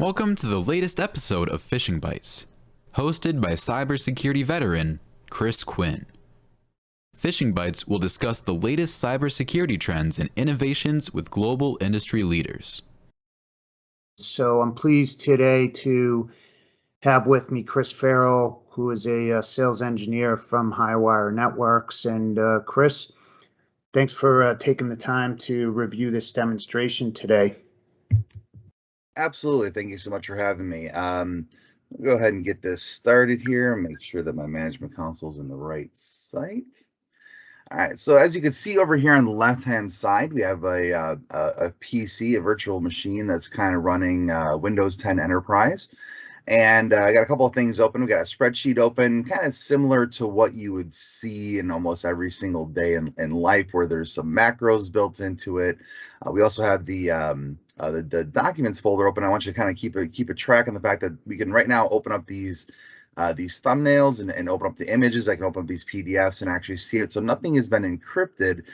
Welcome to the latest episode of Phishing Bites, hosted by cybersecurity veteran Chris Quinn. Phishing Bites will discuss the latest cybersecurity trends and innovations with global industry leaders. So I'm pleased today to have with me Chris Farrell, who is a sales engineer from Highwire Networks. And Chris, thanks for taking the time to review this demonstration today. Absolutely. Thank you so much for having me. We'll go ahead and get this started here and make sure that my management console is in the right site. All right, so as you can see over here on the left-hand side, we have a PC, a virtual machine that's kind of running Windows 10 Enterprise. And I got a couple of things open. We got a spreadsheet open, kind of similar to what you would see in almost every single day in life, where there's some macros built into it. We also have the documents folder open. I want you to kind of keep a track on the fact that we can right now open up these thumbnails and open up the images. I can open up these PDFs and actually see it. So nothing has been encrypted.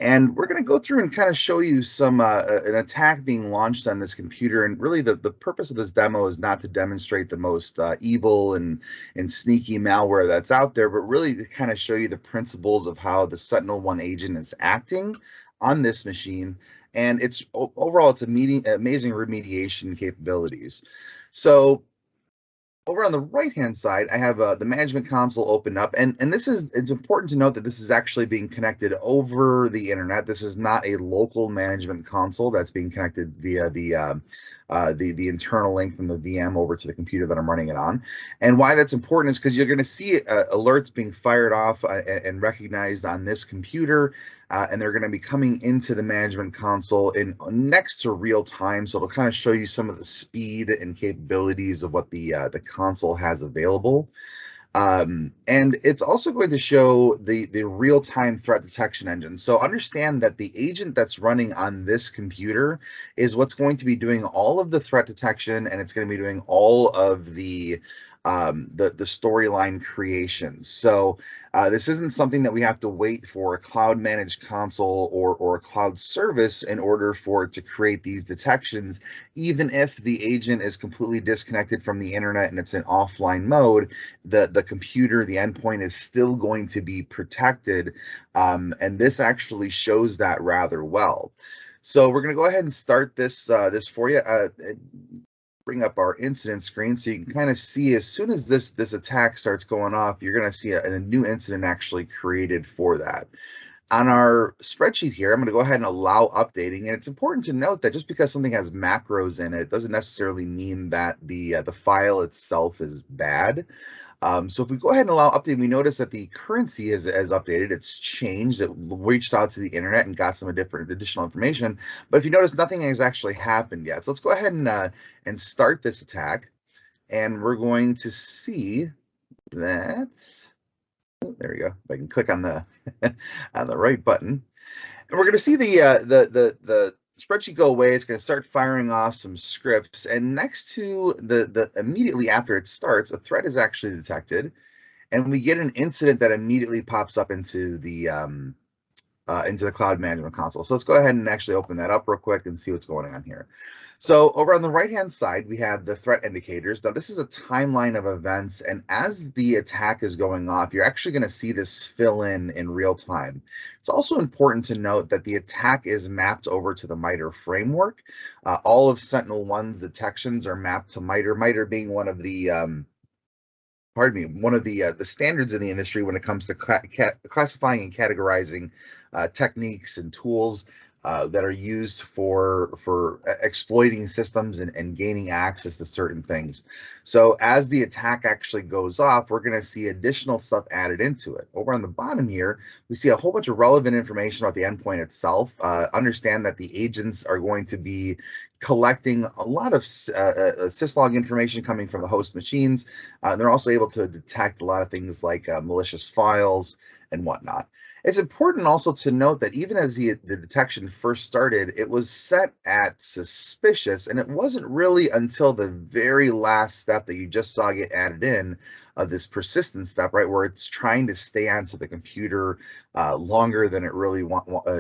And we're going to go through and kind of show you some an attack being launched on this computer. And really the purpose of this demo is not to demonstrate the most evil and sneaky malware that's out there, but really to kind of show you the principles of how the Sentinel-1 agent is acting on this machine. And it's overall, it's amazing remediation capabilities. So over on the right-hand side, I have the management console opened up, and it's important to note that this is actually being connected over the internet. This is not a local management console that's being connected via the internal link from the VM over to the computer that I'm running it on. And why that's important is because you're going to see alerts being fired off and recognized on this computer, and they're going to be coming into the management console in next to real time. So it'll kind of show you some of the speed and capabilities of what the console has available. And it's also going to show the real-time threat detection engine. So understand that the agent that's running on this computer is what's going to be doing all of the threat detection, and it's going to be doing all of the storyline creation. So this isn't something that we have to wait for a cloud managed console or a cloud service in order for it to create these detections. Even if the agent is completely disconnected from the internet and it's in offline mode, the computer, the endpoint, is still going to be protected. And this actually shows that rather well. So we're going to go ahead and start this for you. Bring up our incident screen so you can kind of see as soon as this attack starts going off, you're going to see a new incident actually created for that. On our spreadsheet here, I'm going to go ahead and allow updating, and it's important to note that just because something has macros in it doesn't necessarily mean that the file itself is bad. So if we go ahead and allow update, we notice that the currency has updated. It's changed. It reached out to the internet and got some additional information. But if you notice, nothing has actually happened yet. So let's go ahead and start this attack. And we're going to see that. Oh, there we go. If I can click on the on the right button, and we're going to see the spreadsheet go away. It's going to start firing off some scripts, and next to the immediately after it starts, a threat is actually detected, and we get an incident that immediately pops up into the cloud management console. So let's go ahead and actually open that up real quick and see what's going on here. So over on the right-hand side, we have the threat indicators. Now, this is a timeline of events, and as the attack is going off, you're actually going to see this fill in real time. It's also important to note that the attack is mapped over to the MITRE framework. All of Sentinel-1's detections are mapped to MITRE, MITRE being one of the the standards in the industry when it comes to classifying and categorizing techniques and tools that are used for exploiting systems and gaining access to certain things. So as the attack actually goes off, we're going to see additional stuff added into it. Over on the bottom here, we see a whole bunch of relevant information about the endpoint itself. Understand that the agents are going to be collecting a lot of syslog information coming from the host machines. They're also able to detect a lot of things like malicious files and whatnot. It's important also to note that even as the detection first started, it was set at suspicious, and it wasn't really until the very last step that you just saw get added in, this persistent step, right, where it's trying to stay onto the computer longer than it really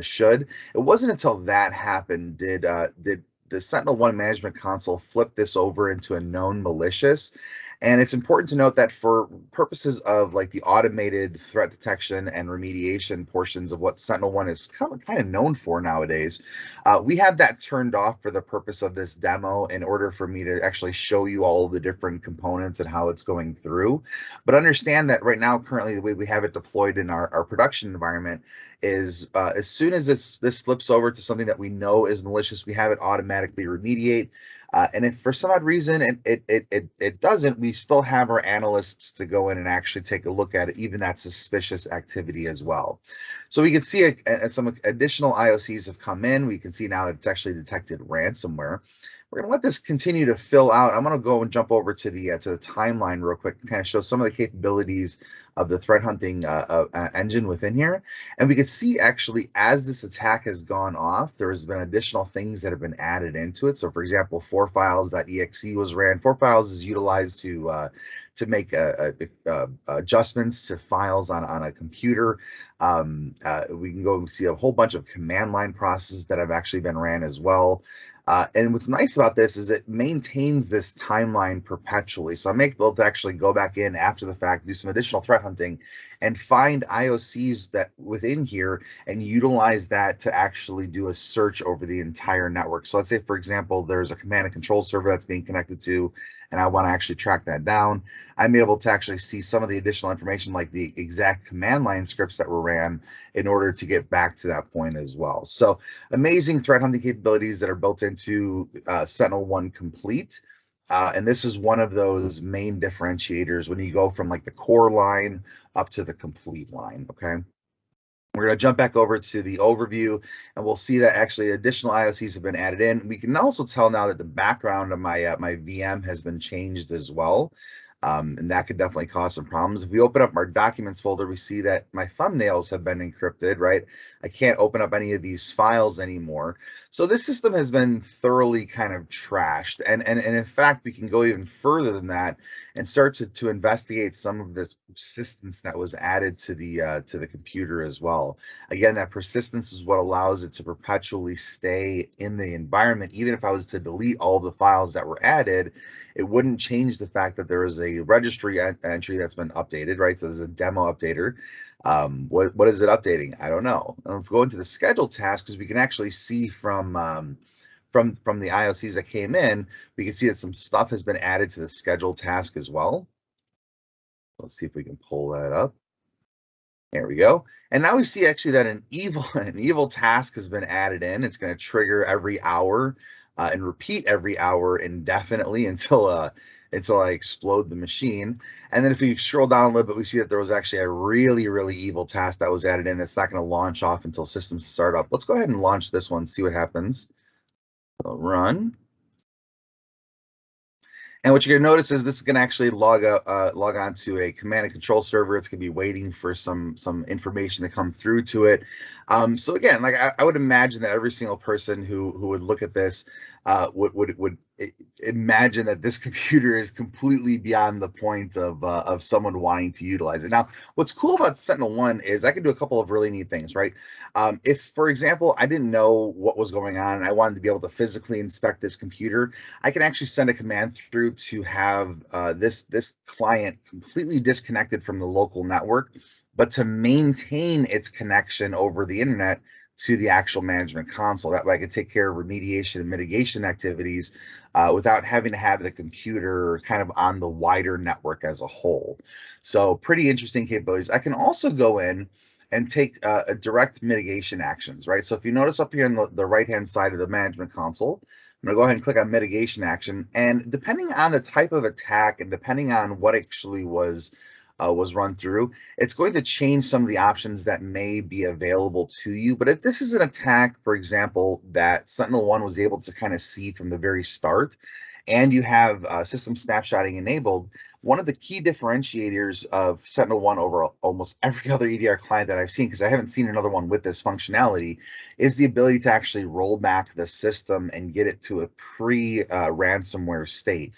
should. It wasn't until that happened did the Sentinel-1 management console flipped this over into a known malicious. And it's important to note that for purposes of like the automated threat detection and remediation portions of what Sentinel-1 is kind of known for nowadays, we have that turned off for the purpose of this demo in order for me to actually show you all of the different components and how it's going through. But understand that right now, currently, the way we have it deployed in our production environment is as soon as this flips over to something that we know is malicious, we have it automatically remediate. And if for some odd reason it doesn't, we still have our analysts to go in and actually take a look at it, even that suspicious activity as well. So we can see some additional IOCs have come in. We can see now that it's actually detected ransomware. We're going to let this continue to fill out. I'm going to go and jump over to the timeline real quick and kind of show some of the capabilities of the threat hunting engine within here. And we can see actually as this attack has gone off, there has been additional things that have been added into it. So for example, 4files.exe was ran. 4files is utilized to make adjustments to files on a computer. We can go and see a whole bunch of command line processes that have actually been ran as well. And what's nice about this is it maintains this timeline perpetually. So I'm able to actually go back in after the fact, do some additional threat hunting, and find IOCs that within here and utilize that to actually do a search over the entire network. So let's say, for example, there's a command and control server that's being connected to, and I want to actually track that down. I'm able to actually see some of the additional information, like the exact command line scripts that were ran in order to get back to that point as well. So amazing threat hunting capabilities that are built into Sentinel-1 Complete. And this is one of those main differentiators when you go from like the core line up to the complete line, okay? We're going to jump back over to the overview, and we'll see that actually additional IOCs have been added in. We can also tell now that the background of my my VM has been changed as well. And that could definitely cause some problems. If we open up our documents folder, we see that my thumbnails have been encrypted, right? I can't open up any of these files anymore. So this system has been thoroughly kind of trashed. And in fact, we can go even further than that and start to investigate some of this persistence that was added to the computer as well. Again, that persistence is what allows it to perpetually stay in the environment. Even if I was to delete all the files that were added, it wouldn't change the fact that there is a registry entry that's been updated, right? So there's a demo updater. What is it updating? I don't know. If we go into the schedule task, because we can actually see from the IOCs that came in, we can see that some stuff has been added to the schedule task as well. Let's see if we can pull that up. There we go. And now we see actually that an evil task has been added in. It's going to trigger every hour and repeat every hour indefinitely until I explode the machine. And then if we scroll down a little bit, we see that there was actually a really, really evil task that was added in that's not going to launch off until systems start up. Let's go ahead and launch this one, see what happens. So run. And what you're going to notice is this is going to actually log on to a command and control server. It's going to be waiting for some information to come through to it. So again, like I would imagine that every single person who would look at this would imagine that this computer is completely beyond the point of someone wanting to utilize it. Now, what's cool about Sentinel-1 is I can do a couple of really neat things, right? If, for example, I didn't know what was going on and I wanted to be able to physically inspect this computer, I can actually send a command through to have this client completely disconnected from the local network, but to maintain its connection over the internet to the actual management console. That way I can take care of remediation and mitigation activities without having to have the computer kind of on the wider network as a whole. So pretty interesting capabilities. I can also go in and take a direct mitigation actions, right? So if you notice up here on the right-hand side of the management console, I'm gonna go ahead and click on mitigation action. And depending on the type of attack and depending on what actually was run through, it's going to change some of the options that may be available to you. But if this is an attack, for example, that Sentinel-1 was able to kind of see from the very start, and you have system snapshotting enabled, one of the key differentiators of Sentinel-1 over almost every other EDR client that I've seen, because I haven't seen another one with this functionality, is the ability to actually roll back the system and get it to a pre-ransomware state.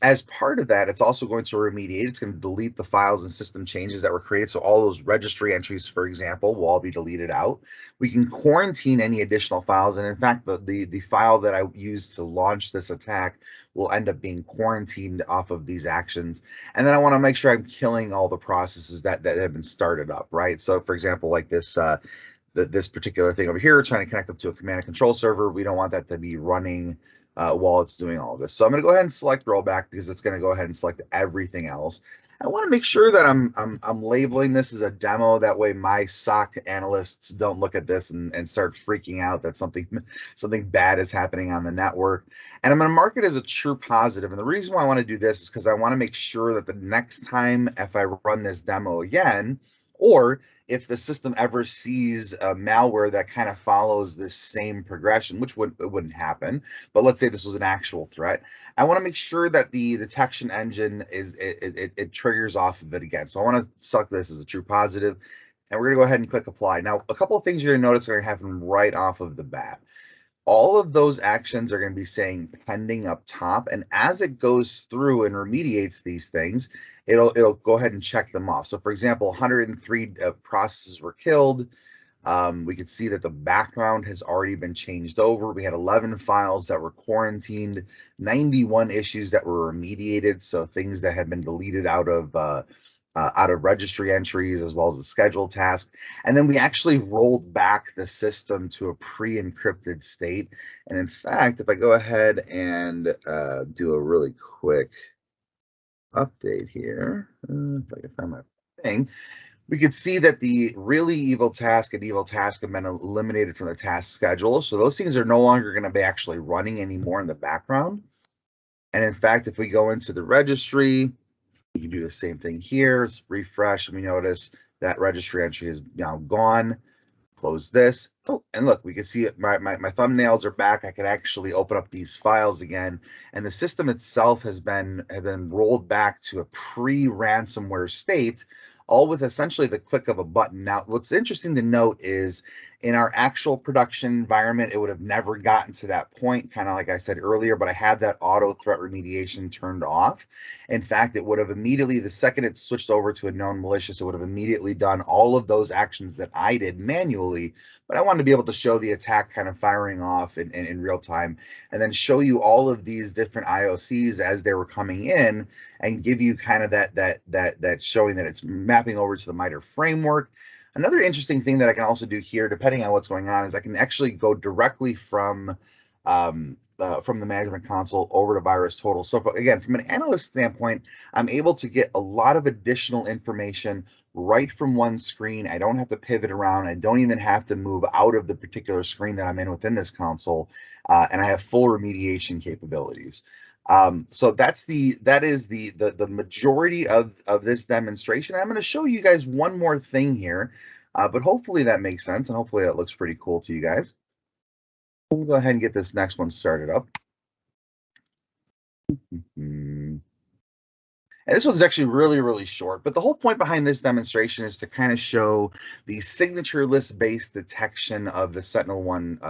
As part of that, it's also going to remediate. It's going to delete the files and system changes that were created. So all those registry entries, for example, will all be deleted out. We can quarantine any additional files. And in fact, the file that I used to launch this attack will end up being quarantined off of these actions. And then I want to make sure I'm killing all the processes that have been started up, right? So for example, like this this particular thing over here, trying to connect up to a command and control server, we don't want that to be running while it's doing all of this. So I'm going to go ahead and select rollback because it's going to go ahead and select everything else. I want to make sure that I'm labeling this as a demo. That way my SOC analysts don't look at this and start freaking out that something bad is happening on the network. And I'm going to mark it as a true positive. And the reason why I want to do this is because I want to make sure that the next time if I run this demo again, or if the system ever sees a malware that kind of follows this same progression, which wouldn't happen, but let's say this was an actual threat, I want to make sure that the detection engine it triggers off of it again. So I want to select this as a true positive, and we're going to go ahead and click apply. Now, a couple of things you're going to notice are going to happen right off of the bat. All of those actions are going to be saying pending up top, and as it goes through and remediates these things, it'll go ahead and check them off. So for example, 103 processes were killed. We could see that the background has already been changed over. We had 11 files that were quarantined, 91 issues that were remediated, so things that had been deleted out of registry entries as well as the scheduled task. And then we actually rolled back the system to a pre-encrypted state. And in fact, if I go ahead and do a really quick update here, if I can find my thing, we could see that the really evil task and evil task have been eliminated from the task schedule. So those things are no longer going to be actually running anymore in the background. And in fact, if we go into the registry, we can do the same thing here. Let's refresh, and we notice that registry entry is now gone. Close this. Oh, and look, we can see it. My thumbnails are back. I can actually open up these files again, and the system itself has been rolled back to a pre-ransomware state, all with essentially the click of a button. Now, what's interesting to note is in our actual production environment, it would have never gotten to that point, kind of like I said earlier, but I had that auto threat remediation turned off. In fact, it would have immediately, the second it switched over to a known malicious, it would have immediately done all of those actions that I did manually. But I wanted to be able to show the attack kind of firing off in real time, and then show you all of these different IOCs as they were coming in, and give you kind of that showing that it's mapping over to the MITRE framework. Another interesting thing that I can also do here, depending on what's going on, is I can actually go directly from the management console over to VirusTotal. So again, from an analyst standpoint, I'm able to get a lot of additional information right from one screen. I don't have to pivot around. I don't even have to move out of the particular screen that I'm in within this console, and I have full remediation capabilities. So that is the majority of this demonstration. I'm going to show you guys one more thing here, but hopefully that makes sense, and hopefully that looks pretty cool to you guys. We'll go ahead and get this next one started up. And this one's actually really, really short, but the whole point behind this demonstration is to kind of show the signature list-based detection of the SentinelOne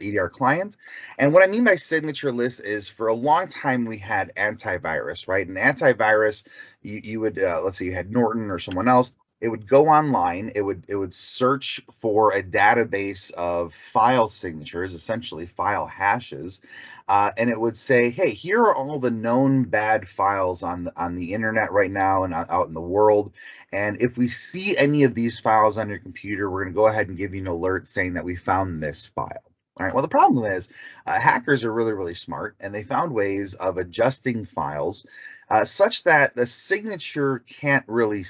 EDR client. And what I mean by signature list is, for a long time we had antivirus, right? And antivirus, you would, let's say you had Norton or someone else, it would go online, it would search for a database of file signatures, essentially file hashes, and it would say, hey, here are all the known bad files on the internet right now and out in the world. And if we see any of these files on your computer, we're going to go ahead and give you an alert saying that we found this file. All right. Well, the problem is hackers are really, really smart, and they found ways of adjusting files such that the signature can't really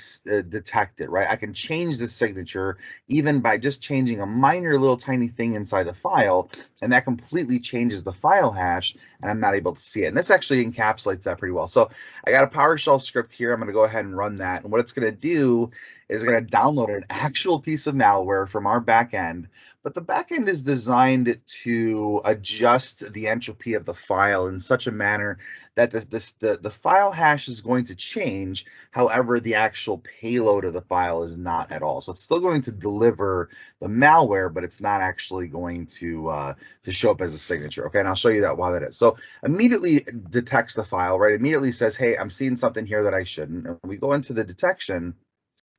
detect it, right? I can change the signature even by just changing a minor little tiny thing inside the file, and that completely changes the file hash, and I'm not able to see it. And this actually encapsulates that pretty well. So I got a PowerShell script here. I'm going to go ahead and run that. And what it's going to do is going to download an actual piece of malware from our back end. But the backend is designed to adjust the entropy of the file in such a manner that the file hash is going to change. However, the actual payload of the file is not at all. So it's still going to deliver the malware, but it's not actually going to show up as a signature. Okay, and I'll show you that why that is. So immediately detects the file, right? Immediately says, hey, I'm seeing something here that I shouldn't. And we go into the detection,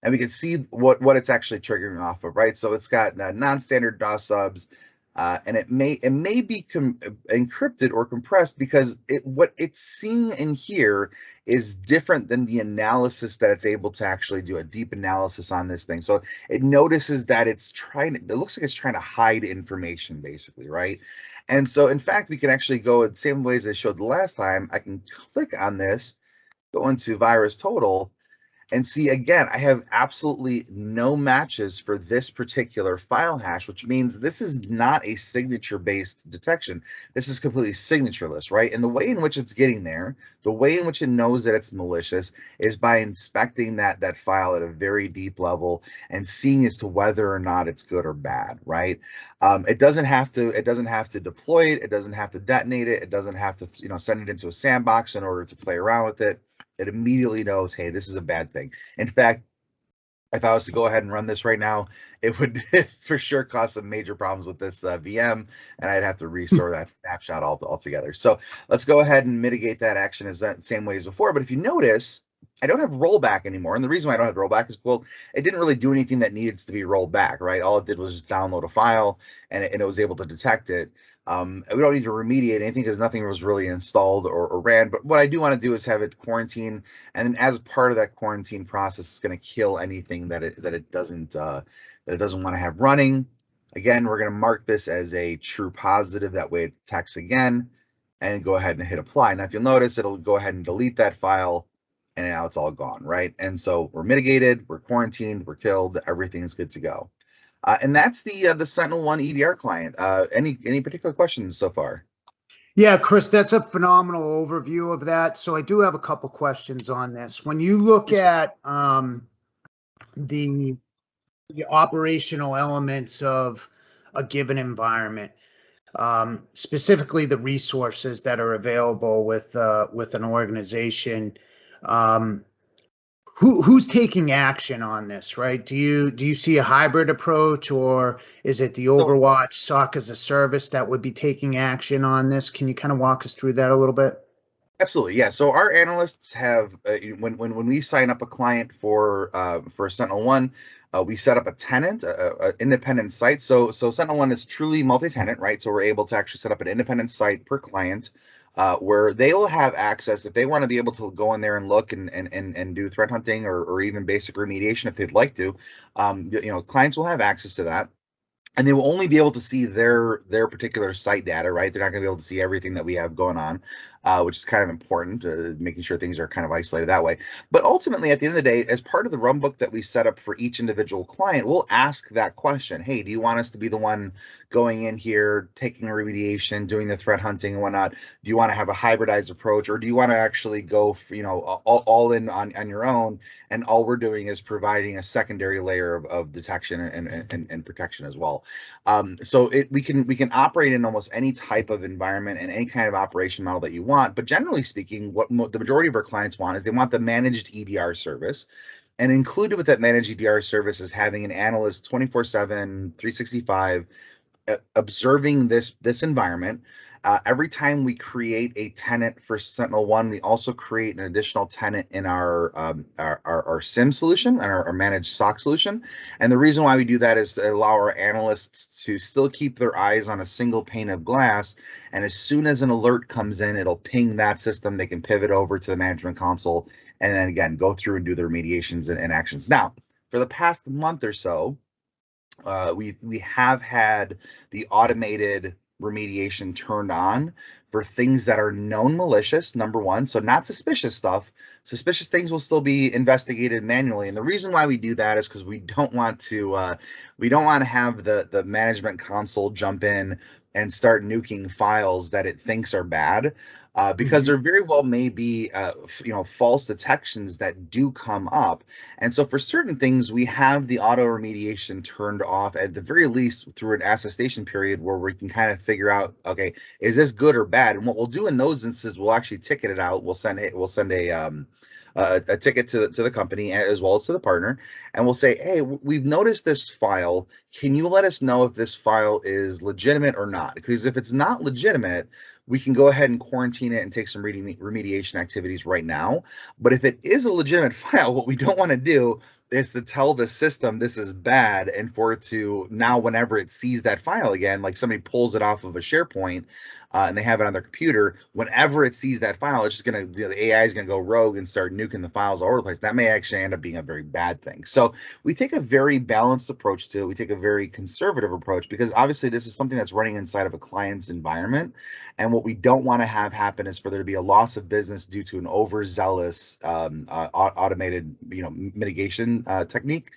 and we can see what it's actually triggering off of, right? So it's got non-standard DOS subs, and it may be encrypted or compressed because what it's seeing in here is different than the analysis that it's able to actually do a deep analysis on this thing. So it notices that it looks like it's trying to hide information, basically, right? And so, in fact, we can actually go the same ways I showed the last time. I can click on this, go into virus total, and see, again, I have absolutely no matches for this particular file hash, which means this is not a signature-based detection. This is completely signatureless, right? And the way in which it's getting there, the way in which it knows that it's malicious, is by inspecting that file at a very deep level and seeing as to whether or not it's good or bad, right? It doesn't have to deploy it. It doesn't have to detonate it. It doesn't have to send it into a sandbox in order to play around with it. It immediately knows, hey, this is a bad thing. In fact, if I was to go ahead and run this right now, it would for sure cause some major problems with this VM, and I'd have to restore that snapshot altogether. So let's go ahead and mitigate that action as that same way as before. But if you notice, I don't have rollback anymore. And the reason why I don't have rollback is, well, it didn't really do anything that needs to be rolled back, right? All it did was just download a file, and it was able to detect it. We don't need to remediate anything because nothing was really installed or ran. But what I do want to do is have it quarantine, and then as part of that quarantine process, it's going to kill anything that it doesn't want to have running. Again, we're going to mark this as a true positive. That way, it detects again, and go ahead and hit apply. Now, if you'll notice, it'll go ahead and delete that file, and now it's all gone, right? And so we're mitigated, we're quarantined, we're killed, everything is good to go. And that's the SentinelOne EDR client. Any particular questions so far? Yeah, Chris, that's a phenomenal overview of that. So I do have a couple questions on this. When you look at the operational elements of a given environment, specifically the resources that are available with an organization, who's taking action on this, right? Do you see a hybrid approach, or is it the Overwatch SOC as a service that would be taking action on this? Can you kind of walk us through that a little bit? Absolutely, yeah. So our analysts have when we sign up a client for SentinelOne, we set up a tenant, a independent site. So SentinelOne is truly multi-tenant, right? So we're able to actually set up an independent site per client, where they will have access if they want to be able to go in there and look and do threat hunting or even basic remediation if they'd like to. Clients will have access to that. And they will only be able to see their particular site data, right? They're not going to be able to see everything that we have going on, which is kind of important, making sure things are kind of isolated that way. But ultimately, at the end of the day, as part of the runbook that we set up for each individual client, we'll ask that question. Hey, do you want us to be the one going in here, taking remediation, doing the threat hunting and whatnot? Do you want to have a hybridized approach, or do you want to actually go, all in on your own? And all we're doing is providing a secondary layer of detection and protection as well. So we can operate in almost any type of environment and any kind of operation model that you want. But generally speaking, what the majority of our clients want is they want the managed EDR service. And included with that managed EDR service is having an analyst 24/7, 365, observing this environment. Every time we create a tenant for SentinelOne, we also create an additional tenant in our SIM solution and our managed SOC solution. And the reason why we do that is to allow our analysts to still keep their eyes on a single pane of glass. And as soon as an alert comes in, it'll ping that system. They can pivot over to the management console and then again go through and do their remediations and actions. Now, for the past month or so, we have had the automated remediation turned on for things that are known malicious, number one. So not suspicious stuff. Suspicious things will still be investigated manually. And the reason why we do that is because we don't want to have the management console jump in and start nuking files that it thinks are bad. because there very well may be false detections that do come up. And so for certain things, we have the auto remediation turned off at the very least through an attestation period where we can kind of figure out, okay, is this good or bad? And what we'll do in those instances, we'll actually ticket it out. We'll send a ticket to the company as well as to the partner, and we'll say, hey, we've noticed this file. Can you let us know if this file is legitimate or not? Because if it's not legitimate, we can go ahead and quarantine it and take some remediation activities right now. But if it is a legitimate file, what we don't want to do is to tell the system this is bad, and for it to now, whenever it sees that file again, like somebody pulls it off of a SharePoint and they have it on their computer, whenever it sees that file, it's just going to, the AI is going to go rogue and start nuking the files all over the place. That may actually end up being a very bad thing. So we take a very balanced approach to it. We take a very conservative approach because obviously this is something that's running inside of a client's environment. And what we don't want to have happen is for there to be a loss of business due to an overzealous automated mitigation technique.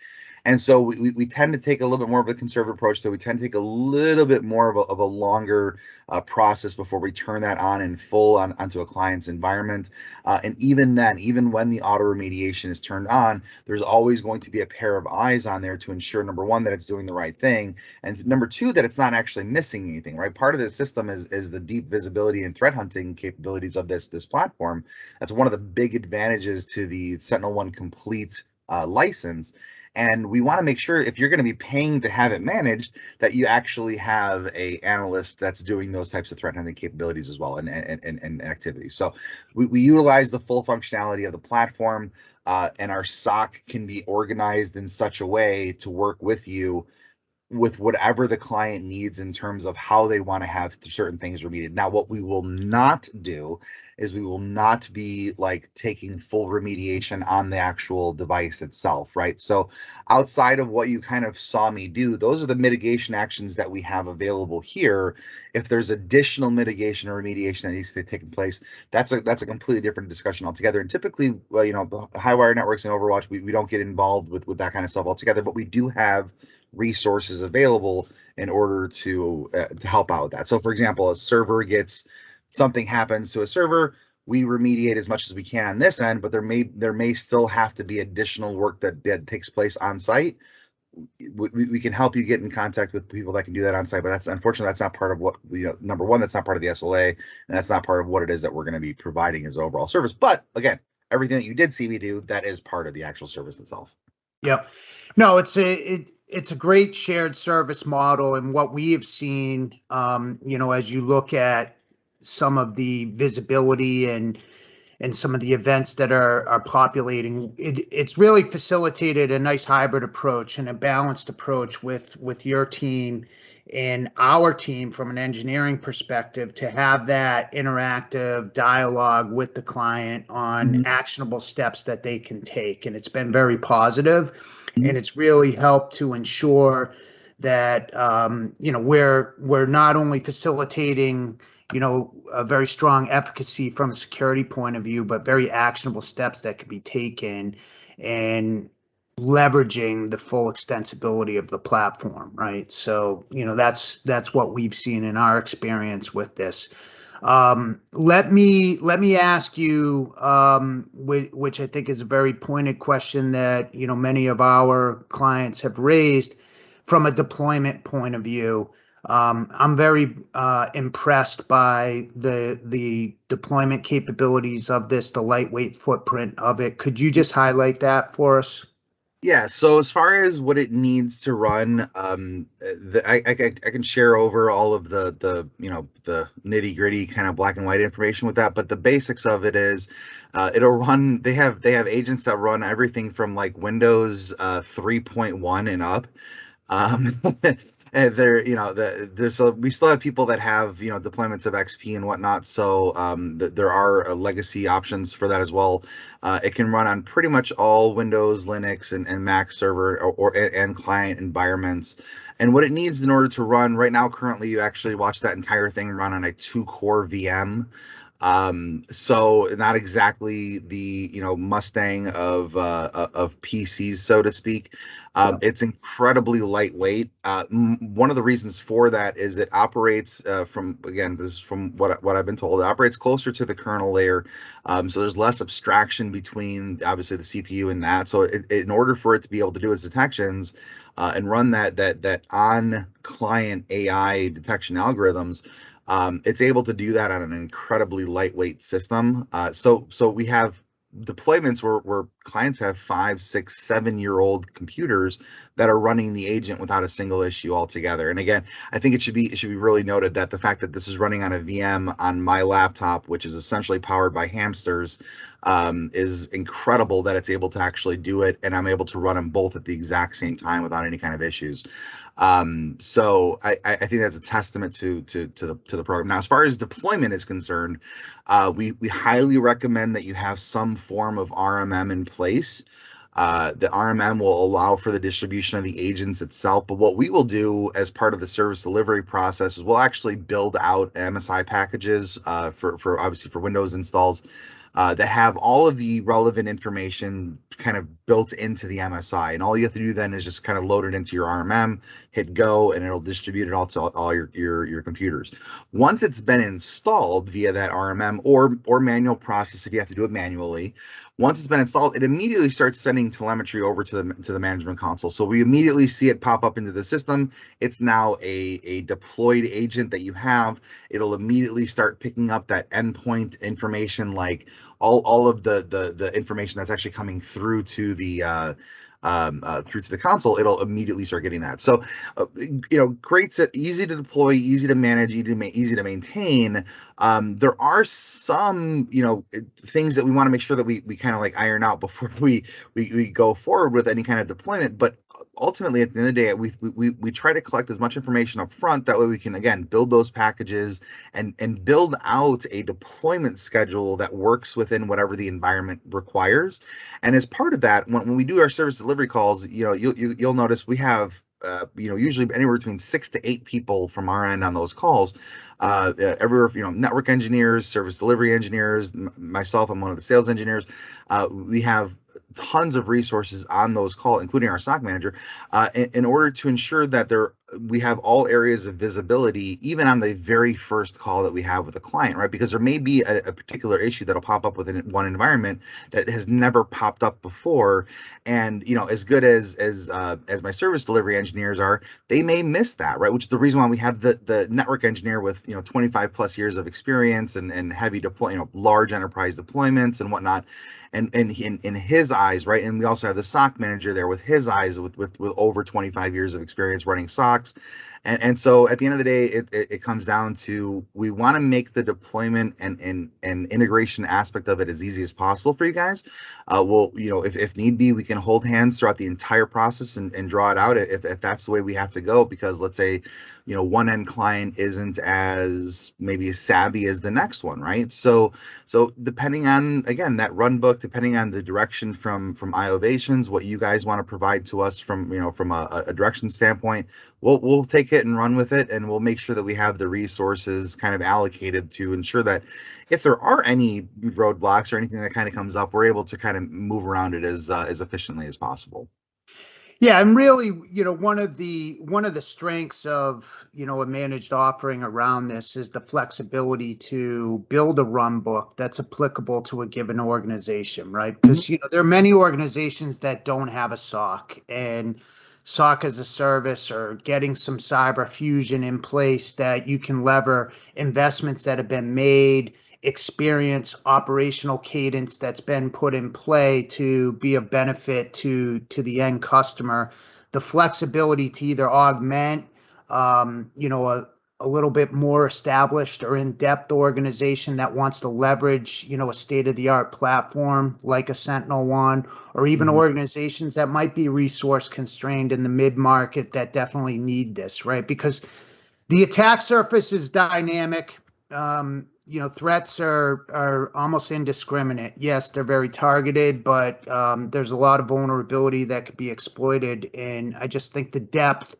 And so we tend to take a little bit more of a conservative approach to it. We tend to take a little bit more of a longer process before we turn that on in full onto a client's environment. And even then, even when the auto remediation is turned on, there's always going to be a pair of eyes on there to ensure, number one, that it's doing the right thing, and number two, that it's not actually missing anything, right? Part of the system is the deep visibility and threat hunting capabilities of this platform. That's one of the big advantages to the SentinelOne Complete license. And we want to make sure, if you're going to be paying to have it managed, that you actually have a analyst that's doing those types of threat hunting capabilities as well, and activities. So we utilize the full functionality of the platform, and our SOC can be organized in such a way to work with you with whatever the client needs in terms of how they want to have certain things remediated. Now, what we will not do is we will not be like taking full remediation on the actual device itself, right? So outside of what you kind of saw me do, those are the mitigation actions that we have available here. If there's additional mitigation or remediation that needs to take place, that's a completely different discussion altogether. And typically, Highwire networks and Overwatch, we don't get involved with that kind of stuff altogether, but we do have resources available in order to help out with that. So for example, a server something happens to a server, we remediate as much as we can on this end, but there may still have to be additional work that takes place on site. We can help you get in contact with people that can do that on site, but that's unfortunately that's not part of what, number one, that's not part of the SLA, and that's not part of what it is that we're going to be providing as overall service. But again, everything that you did see me do, that is part of the actual service itself. Yep. No, it's a great shared service model, and what we have seen, as you look at some of the visibility and some of the events that are populating, it's really facilitated a nice hybrid approach and a balanced approach with your team and our team from an engineering perspective to have that interactive dialogue with the client on actionable steps that they can take. And it's been very positive, and it's really helped to ensure that we're not only facilitating a very strong efficacy from a security point of view, but very actionable steps that could be taken and leveraging the full extensibility of the platform, right? So, that's what we've seen in our experience with this. Let me ask you, which I think is a very pointed question that, many of our clients have raised from a deployment point of view. I'm very impressed by the deployment capabilities of this, the lightweight footprint of it. Could you just highlight that for us? Yeah, so as far as what it needs to run, I can share over all of the the nitty gritty kind of black and white information with that, but the basics of it is it'll run. They have agents that run everything from like Windows 3.1 and up. And we still have people that have deployments of XP and whatnot, so there are legacy options for that as well. It can run on pretty much all Windows, Linux, and Mac server and client environments. And what it needs in order to run right now, currently, you actually watch that entire thing run on a 2-core VM. So not exactly the Mustang of PCs, so to speak. Yeah. It's incredibly lightweight. One of the reasons for that is it operates from, again, this is from what I've been told, it operates closer to the kernel layer. So there's less abstraction between obviously the CPU and that. So in order for it to be able to do its detections and run that on client AI detection algorithms, it's able to do that on an incredibly lightweight system. So we have deployments where clients have 5, 6, 7-year-old computers that are running the agent without a single issue altogether. And again, I think it should be really noted that the fact that this is running on a VM on my laptop, which is essentially powered by hamsters, is incredible that it's able to actually do it, and I'm able to run them both at the exact same time without any kind of issues. So I think that's a testament to the program. Now, as far as deployment is concerned, we highly recommend that you have some form of RMM in place. The RMM will allow for the distribution of the agents itself, but what we will do as part of the service delivery process is we'll actually build out MSI packages for obviously for Windows installs that have all of the relevant information kind of built into the MSI. And all you have to do then is just kind of load it into your RMM, hit go, and it'll distribute it all to all your computers. Once it's been installed via that RMM or manual process, if you have to do it manually, once it's been installed, it immediately starts sending telemetry over to the management console. So we immediately see it pop up into the system. It's now a deployed agent that you have. It'll immediately start picking up that endpoint information, like all of the information that's actually coming through to the console. It'll immediately start getting that. So great, easy to deploy, easy to manage, easy to maintain. There are some things that we want to make sure that we kind of like iron out before we go forward with any kind of deployment. But ultimately, at the end of the day, we try to collect as much information up front. That way we can, again, build those packages and build out a deployment schedule that works within whatever the environment requires. And as part of that, when we do our service delivery calls, you'll notice we have usually anywhere between 6 to 8 people from our end on those calls. Everywhere, network engineers, service delivery engineers, myself, I'm one of the sales engineers. We have tons of resources on those calls, including our SOC manager, in order to ensure that we have all areas of visibility, even on the very first call that we have with a client, right? Because there may be a particular issue that'll pop up within one environment that has never popped up before. And, as good as my service delivery engineers are, they may miss that, right? Which is the reason why we have the network engineer with, 25 plus years of experience and heavy large enterprise deployments and whatnot. And in his eyes, right? And we also have the SOC manager there with his eyes with over 25 years of experience running SOCs. And so at the end of the day, it comes down to, we want to make the deployment and integration aspect of it as easy as possible for you guys. We'll, if need be, we can hold hands throughout the entire process and draw it out if that's the way we have to go, because let's say, one end client isn't as maybe as savvy as the next one, right? So depending on, again, that run book, depending on the direction from Iovations, what you guys want to provide to us from a direction standpoint, we'll take it and run with it, and we'll make sure that we have the resources kind of allocated to ensure that if there are any roadblocks or anything that kind of comes up, we're able to kind of move around it as efficiently as possible. Yeah, and really, one of the strengths of, a managed offering around this is the flexibility to build a run book that's applicable to a given organization, right? Because, there are many organizations that don't have a SOC, and SOC as a service, or getting some cyber fusion in place that you can lever investments that have been made, experience, operational cadence that's been put in play to be of benefit to the end customer. The flexibility to either augment, a little bit more established or in-depth organization that wants to leverage, a state-of-the-art platform like a SentinelOne, or even organizations that might be resource constrained in the mid-market that definitely need this, right? Because the attack surface is dynamic. Threats are almost indiscriminate. Yes, they're very targeted, but there's a lot of vulnerability that could be exploited. And I just think the depth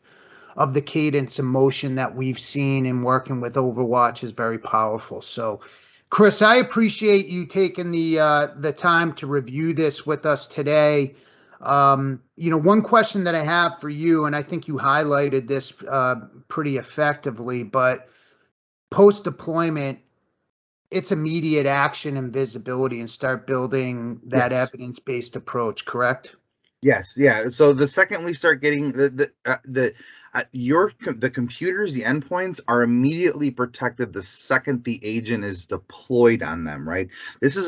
of the cadence and motion that we've seen in working with Overwatch is very powerful. So Chris, I appreciate you taking the time to review this with us today. One question that I have for you, and I think you highlighted this pretty effectively, but post deployment, it's immediate action and visibility, and start building that Yes. evidence-based approach. Correct? Yes, yeah. So the second we start getting the computers, the endpoints are immediately protected the second the agent is deployed on them, right? This is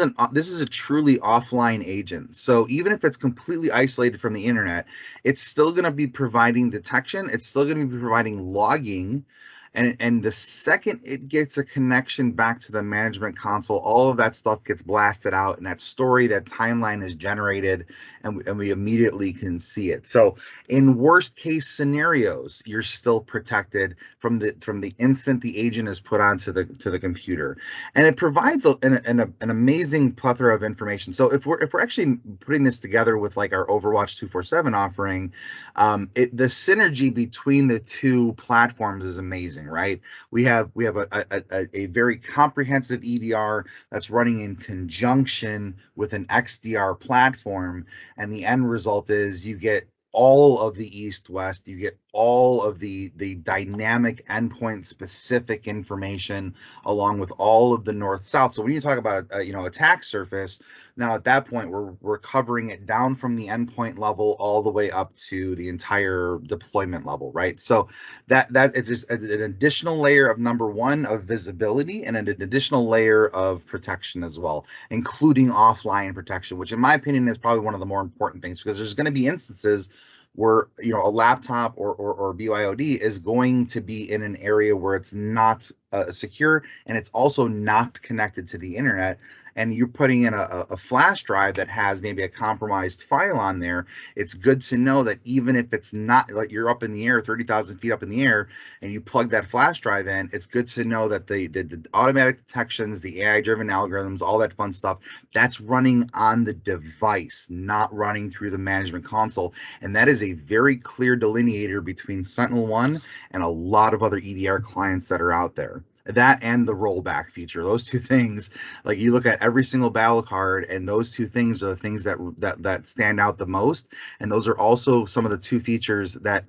a truly offline agent. So even if it's completely isolated from the internet, it's still going to be providing detection. It's still going to be providing logging. And the second it gets a connection back to the management console, all of that stuff gets blasted out, and that story, that timeline is generated, and we immediately can see it. So in worst case scenarios, you're still protected from the instant the agent is put onto the computer, and it provides an amazing plethora of information. So if we're actually putting this together with like our Overwatch 247 offering, the synergy between the two platforms is amazing, right? We have a very comprehensive EDR that's running in conjunction with an XDR platform, and the end result is you get all of the east-west, you get all of the dynamic endpoint specific information along with all of the north-south. So when you talk about attack surface, now at that point we're covering it down from the endpoint level all the way up to the entire deployment level, right? So that it's just an additional layer of, number one, of visibility, and an additional layer of protection as well, including offline protection, which in my opinion is probably one of the more important things, because there's going to be instances where a laptop or BYOD is going to be in an area where it's not secure, and it's also not connected to the internet, and you're putting in a flash drive that has maybe a compromised file on there. It's good to know that even if it's not, like, you're up in the air, 30,000 feet up in the air, and you plug that flash drive in, it's good to know that the automatic detections, the AI-driven algorithms, all that fun stuff, that's running on the device, not running through the management console. And that is a very clear delineator between SentinelOne and a lot of other EDR clients that are out there. That and the rollback feature, those two things, like, you look at every single battle card, and those two things are the things that stand out the most. And those are also some of the two features that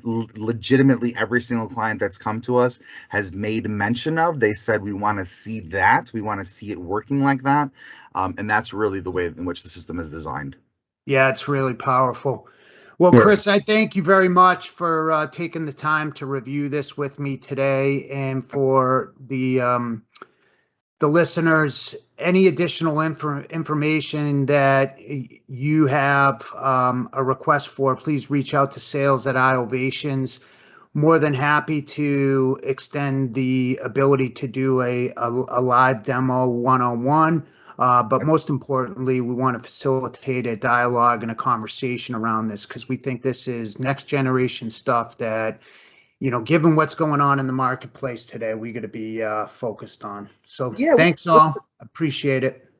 legitimately every single client that's come to us has made mention of. They said, we want to see that, we want to see it working like that. And that's really the way in which the system is designed. Yeah, it's really powerful. Well, Yeah. Chris, I thank you very much for taking the time to review this with me today, and for the listeners, any additional information that you have a request for, please reach out to sales at iOvations. More than happy to extend the ability to do a live demo one-on-one. But most importantly, we want to facilitate a dialogue and a conversation around this, because we think this is next generation stuff that, given what's going on in the marketplace today, we got to be focused on. So Yeah, thanks all. Appreciate it.